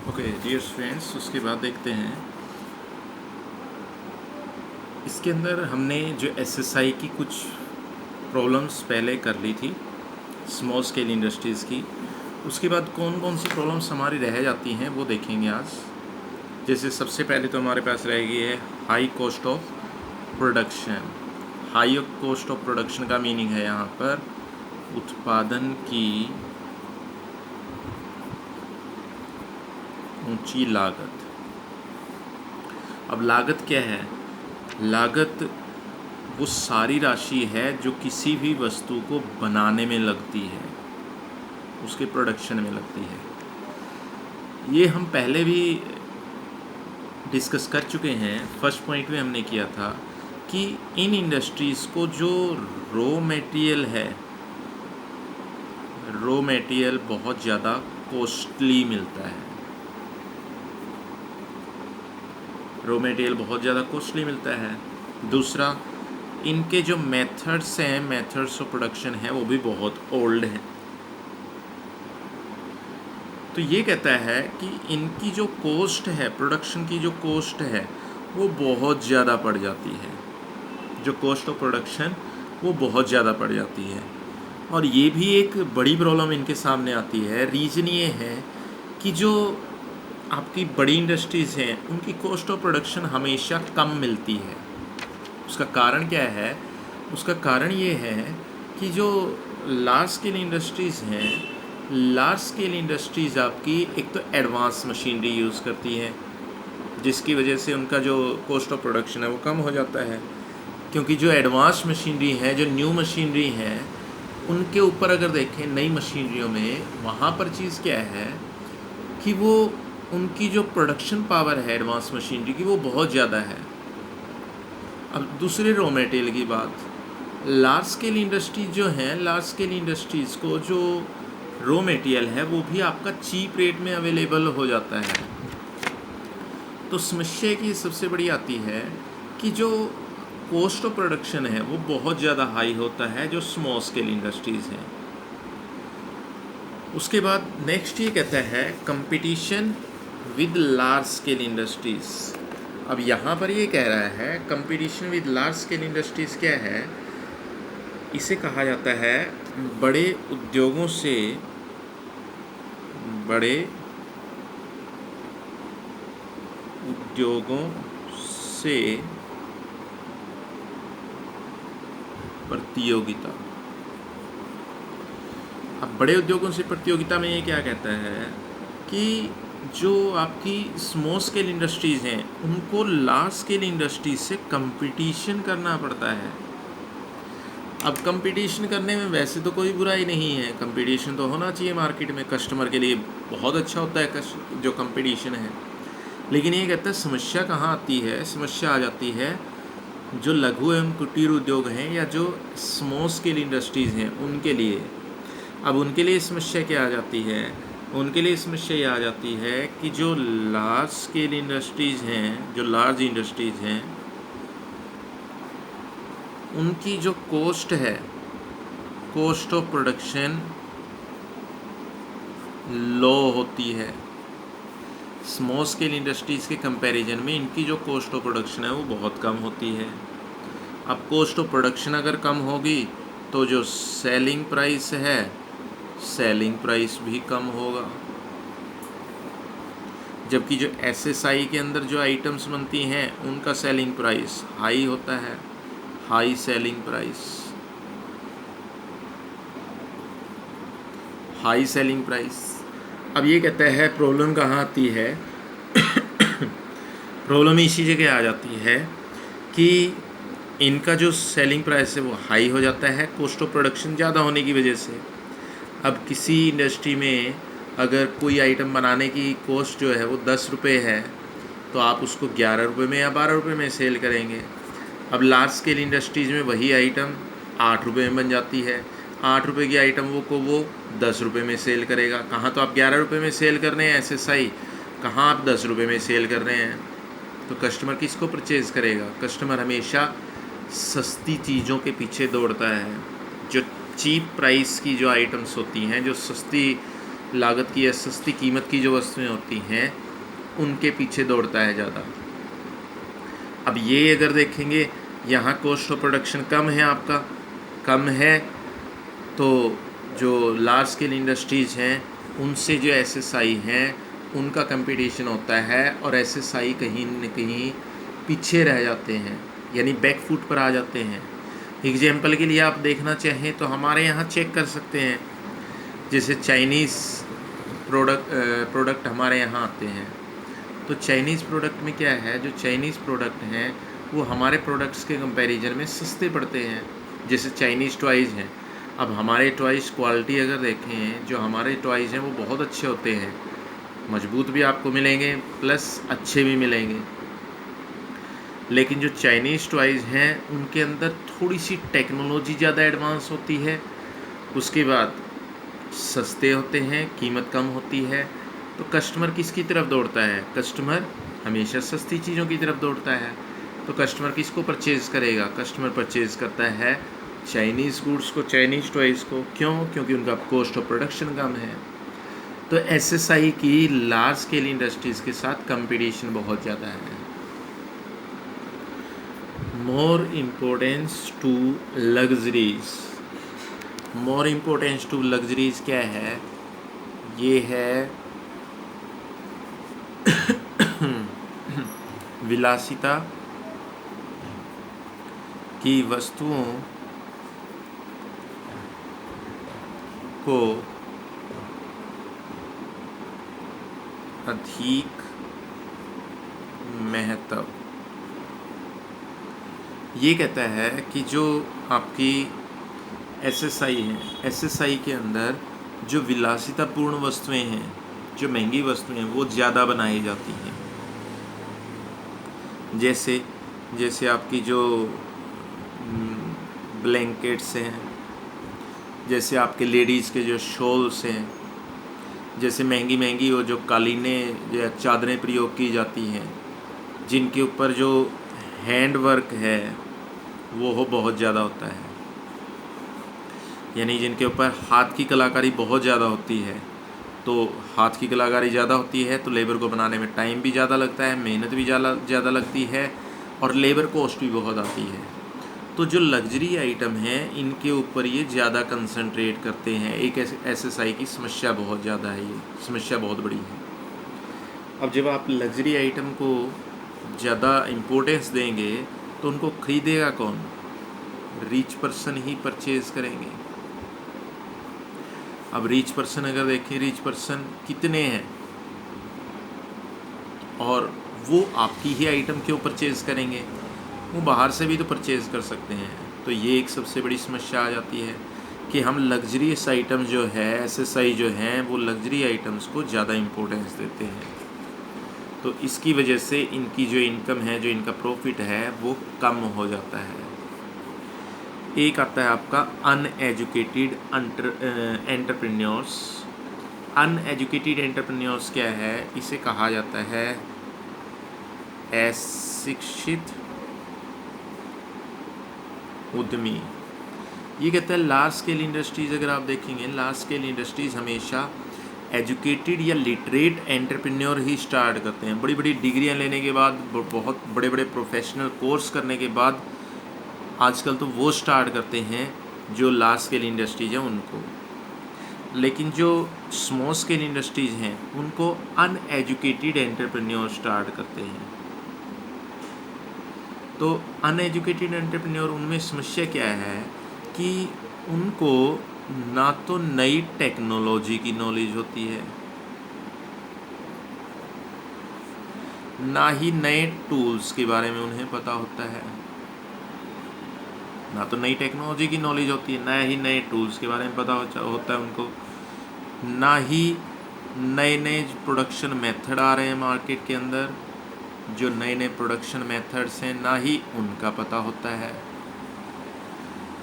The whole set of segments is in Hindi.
ओके डियर फ्रेंड्स, उसके बाद देखते हैं इसके अंदर हमने जो एसएसआई की कुछ प्रॉब्लम्स पहले कर ली थी स्मॉल स्केल इंडस्ट्रीज़ की। उसके बाद कौन कौन सी प्रॉब्लम्स हमारी रह जाती हैं वो देखेंगे आज। जैसे सबसे पहले तो हमारे पास रहेगी है high cost of production. High cost of production का मीनिंग है यहाँ पर उत्पादन की ऊंची लागत। अब लागत क्या है? लागत वो सारी राशि है जो किसी भी वस्तु को बनाने में लगती है, उसके प्रोडक्शन में लगती है। ये हम पहले भी डिस्कस कर चुके हैं। फर्स्ट पॉइंट में हमने किया था कि इन इंडस्ट्रीज़ को जो रॉ मटेरियल है, रॉ मटेरियल बहुत ज़्यादा कॉस्टली मिलता है। रॉ मटेरियल बहुत ज़्यादा कॉस्टली मिलता है। दूसरा, इनके जो मेथड्स हैं, मेथड्स ऑफ प्रोडक्शन है, वो भी बहुत ओल्ड हैं। तो ये कहता है कि इनकी जो कॉस्ट है, प्रोडक्शन की जो कॉस्ट है, वो बहुत ज़्यादा पड़ जाती है। जो कॉस्ट ऑफ प्रोडक्शन वो बहुत ज़्यादा पड़ जाती है। और ये भी एक बड़ी प्रॉब्लम इनके सामने आती है। रीज़न ये है कि जो आपकी बड़ी इंडस्ट्रीज़ हैं उनकी कॉस्ट ऑफ प्रोडक्शन हमेशा कम मिलती है। उसका कारण क्या है? उसका कारण ये है कि जो लार्ज स्केल इंडस्ट्रीज़ हैं, लार्ज स्केल इंडस्ट्रीज़ आपकी एक तो एडवांस मशीनरी यूज़ करती हैं, जिसकी वजह से उनका जो कॉस्ट ऑफ प्रोडक्शन है वो कम हो जाता है। क्योंकि जो एडवांस मशीनरी है, जो न्यू मशीनरी है, उनके ऊपर अगर देखें नई मशीनरियों में, वहाँ पर चीज़ क्या है कि वो उनकी जो प्रोडक्शन पावर है एडवांस मशीनरी की वो बहुत ज़्यादा है। अब दूसरे रॉ मटेरियल की बात, लार्ज स्केल इंडस्ट्रीज जो हैं, लार्ज स्केल इंडस्ट्रीज़ को जो रॉ मटेरियल है वो भी आपका चीप रेट में अवेलेबल हो जाता है। तो समस्या की सबसे बड़ी आती है कि जो कॉस्ट ऑफ प्रोडक्शन है वो बहुत ज़्यादा हाई होता है जो स्मॉल स्केल इंडस्ट्रीज़ हैं। उसके बाद नेक्स्ट ये कहता है competition with large scale industries. अब यहाँ पर ये कह रहा है competition with large scale industries क्या है? इसे कहा जाता है बड़े उद्योगों से, बड़े उद्योगों से प्रतियोगिता। अब बड़े उद्योगों से प्रतियोगिता में ये क्या कहता है कि जो आपकी स्मॉल स्केल इंडस्ट्रीज़ हैं उनको लार्ज स्केल इंडस्ट्रीज से कंपटीशन करना पड़ता है। अब कंपटीशन करने में वैसे तो कोई बुराई नहीं है, कंपटीशन तो होना चाहिए मार्केट में, कस्टमर के लिए बहुत अच्छा होता है जो कंपटीशन है। लेकिन ये कहता है समस्या कहाँ आती है? समस्या आ जाती है जो लघु एवं कुटीर उद्योग हैं या जो स्मॉल स्केल इंडस्ट्रीज़ हैं उनके लिए। अब उनके लिए समस्या क्या आ जाती है? उनके लिए समस्या ये आ जाती है कि जो लार्ज स्केल इंडस्ट्रीज़ हैं, जो लार्ज इंडस्ट्रीज़ हैं, उनकी जो कॉस्ट है, कॉस्ट ऑफ प्रोडक्शन लो होती है। स्मॉल स्केल इंडस्ट्रीज़ के कंपैरिजन में इनकी जो कॉस्ट ऑफ प्रोडक्शन है वो बहुत कम होती है। अब कॉस्ट ऑफ प्रोडक्शन अगर कम होगी तो जो सेलिंग प्राइस है, सेलिंग प्राइस भी कम होगा। जबकि जो एसएसआई के अंदर जो आइटम्स बनती हैं उनका सेलिंग प्राइस हाई होता है, high selling price, high selling price. अब ये कहता है प्रॉब्लम कहाँ आती है? प्रॉब्लम इसी जगह आ जाती है कि इनका जो सेलिंग प्राइस है वो हाई हो जाता है कॉस्ट ऑफ प्रोडक्शन ज़्यादा होने की वजह से। अब किसी इंडस्ट्री में अगर कोई आइटम बनाने की कॉस्ट जो है वो 10 रुपये है तो आप उसको 11 रुपये में या 12 रुपये में सेल करेंगे। अब लार्ज स्केल इंडस्ट्रीज़ में वही आइटम 8 रुपये में बन जाती है। 8 रुपये की आइटम वो 10 रुपये में सेल करेगा। कहाँ तो आप 11 रुपये में सेल कर रहे हैं एसएसआई, कहाँ आप 10 रुपये में सेल कर रहे हैं। तो कस्टमर किसको परचेज़ करेगा? कस्टमर हमेशा सस्ती चीज़ों के पीछे दौड़ता है। जो चीप प्राइस की जो आइटम्स होती हैं, जो सस्ती लागत की या सस्ती कीमत की जो वस्तुएं होती हैं उनके पीछे दौड़ता है ज़्यादा। अब ये अगर देखेंगे यहाँ कॉस्ट ऑफ प्रोडक्शन कम है, आपका कम है, तो जो लार्ज स्केल इंडस्ट्रीज़ हैं उनसे जो एसएसआई हैं उनका कंपटीशन होता है और एसएसआई कहीं न कहीं पीछे रह जाते हैं, यानी बैक फुट पर आ जाते हैं। एग्जाम्पल के लिए आप देखना चाहें तो हमारे यहाँ चेक कर सकते हैं, जैसे चाइनीज़ प्रोडक्ट हमारे यहाँ आते हैं, तो चाइनीज़ प्रोडक्ट में क्या है, जो चाइनीज़ प्रोडक्ट हैं वो हमारे प्रोडक्ट्स के कंपैरिजन में सस्ते पड़ते हैं। जैसे चाइनीज़ टॉयज़ हैं, अब हमारे टॉयज़ क्वालिटी अगर देखें, जो हमारे टॉयज़ हैं वो बहुत अच्छे होते हैं, मजबूत भी आपको मिलेंगे प्लस अच्छे भी मिलेंगे। लेकिन जो चाइनीज़ टॉयज़ हैं उनके अंदर थोड़ी सी टेक्नोलॉजी ज़्यादा एडवांस होती है, उसके बाद सस्ते होते हैं, कीमत कम होती है, तो कस्टमर किसकी तरफ दौड़ता है? कस्टमर हमेशा सस्ती चीज़ों की तरफ दौड़ता है। तो कस्टमर किसको परचेज़ करेगा? कस्टमर परचेज़ करता है चाइनीज़ गुड्स को, चाइनीज़ टॉयज़ को। क्यों? क्योंकि उनका कॉस्ट ऑफ प्रोडक्शन कम है। तो एसएसआई की लार्ज स्केल इंडस्ट्रीज़ के साथ कंपटीशन बहुत ज़्यादा है। More importance to luxuries, more importance to luxuries क्या है? ये है विलासिता की वस्तुओं को अधिक महत्व। ये कहता है कि जो आपकी एसएसआई है, एसएसआई के अंदर जो विलासितापूर्ण वस्तुएं हैं, जो महंगी वस्तुएं हैं, वो ज़्यादा बनाई जाती हैं। जैसे आपकी जो ब्लैंकेट्स हैं, जैसे आपके लेडीज़ के जो शॉल्स हैं, जैसे महंगी महंगी वो जो कालीनें या चादरें प्रयोग की जाती हैं, जिनके ऊपर जो हैंड वर्क है वो बहुत ज़्यादा होता है, यानी जिनके ऊपर हाथ की कलाकारी बहुत ज़्यादा होती है। तो हाथ की कलाकारी ज़्यादा होती है तो लेबर को बनाने में टाइम भी ज़्यादा लगता है, मेहनत भी ज़्यादा लगती है और लेबर कॉस्ट भी बहुत आती है। तो जो लग्जरी आइटम हैं इनके ऊपर ये ज़्यादा कंसंट्रेट करते हैं। एक एसएसआई की समस्या बहुत ज़्यादा है, ये समस्या बहुत बड़ी है। अब जब आप लग्जरी आइटम को ज़्यादा इम्पोर्टेंस देंगे तो उनको ख़रीदेगा कौन? रिच पर्सन ही परचेज़ करेंगे। अब रिच पर्सन अगर देखें, रिच पर्सन कितने हैं और वो आपकी ही आइटम क्यों परचेज़ करेंगे? वो बाहर से भी तो परचेज़ कर सकते हैं। तो ये एक सबसे बड़ी समस्या आ जाती है कि हम लग्जरियस आइटम जो है, एसएसआई जो हैं, वो लग्जरी आइटम्स को ज़्यादा इम्पोर्टेंस देते हैं। तो इसकी वजह से इनकी जो इनकम है, जो इनका प्रॉफिट है, वो कम हो जाता है। एक आता है आपका अनएजुकेटेड एंटरप्रेन्योर्स। अनएजुकेटेड एंटरप्रेन्योर्स क्या है? इसे कहा जाता है अशिक्षित उद्यमी। ये कहता है लार्ज स्केल इंडस्ट्रीज़ अगर आप देखेंगे, लार्ज स्केल इंडस्ट्रीज़ हमेशा एजुकेटेड या लिटरेट एंटरप्रेन्योर ही स्टार्ट करते हैं। बड़ी बड़ी डिग्रियां लेने के बाद, बहुत बड़े बड़े प्रोफेशनल कोर्स करने के बाद आजकल तो वो स्टार्ट करते हैं जो लार्ज स्केल इंडस्ट्रीज़ हैं उनको। लेकिन जो स्मॉल स्केल इंडस्ट्रीज़ हैं उनको अनएजुकेटेड एंटरप्रेन्योर स्टार्ट करते हैं। तो अनएजुकेटेड एंटरप्रेन्योर, उनमें समस्या क्या है कि उनको ना तो नई टेक्नोलॉजी की नॉलेज होती है, ना ही नए टूल्स के बारे में उन्हें पता होता है। ना तो नई टेक्नोलॉजी की नॉलेज होती है, ना ही नए टूल्स के बारे में पता होता है उनको, ना ही नए नए प्रोडक्शन मेथड आ रहे हैं मार्केट के अंदर, जो नए नए प्रोडक्शन मेथड्स हैं, ना ही उनका पता होता है।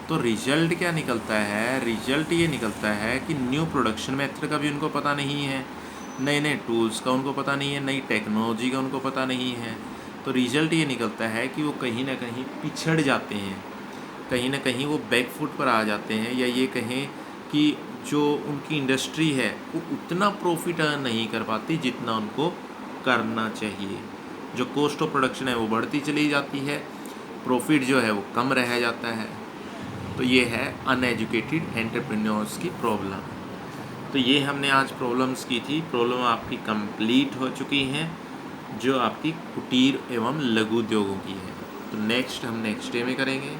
तो रिजल्ट क्या निकलता है? रिजल्ट ये निकलता है कि न्यू प्रोडक्शन मेथड का भी उनको पता नहीं है, नए नए टूल्स का उनको पता नहीं है, नई टेक्नोलॉजी का उनको पता नहीं है। तो रिजल्ट ये निकलता है कि वो कहीं ना कहीं पिछड़ जाते हैं, कहीं ना कहीं वो बैक फुट पर आ जाते हैं, या ये कहें कि जो उनकी इंडस्ट्री है वो उतना प्रॉफिट अर्न नहीं कर पाती जितना उनको करना चाहिए। जो कॉस्ट ऑफ प्रोडक्शन है वो बढ़ती चली जाती है, प्रॉफिट जो है वो कम रह जाता है। तो ये है अनएजुकेटेड एंटरप्रेन्योर्स की प्रॉब्लम। तो ये हमने आज प्रॉब्लम्स की थी। प्रॉब्लम आपकी कंप्लीट हो चुकी हैं जो आपकी कुटीर एवं लघु उद्योगों की है। तो नेक्स्ट हम नेक्स्ट डे में करेंगे।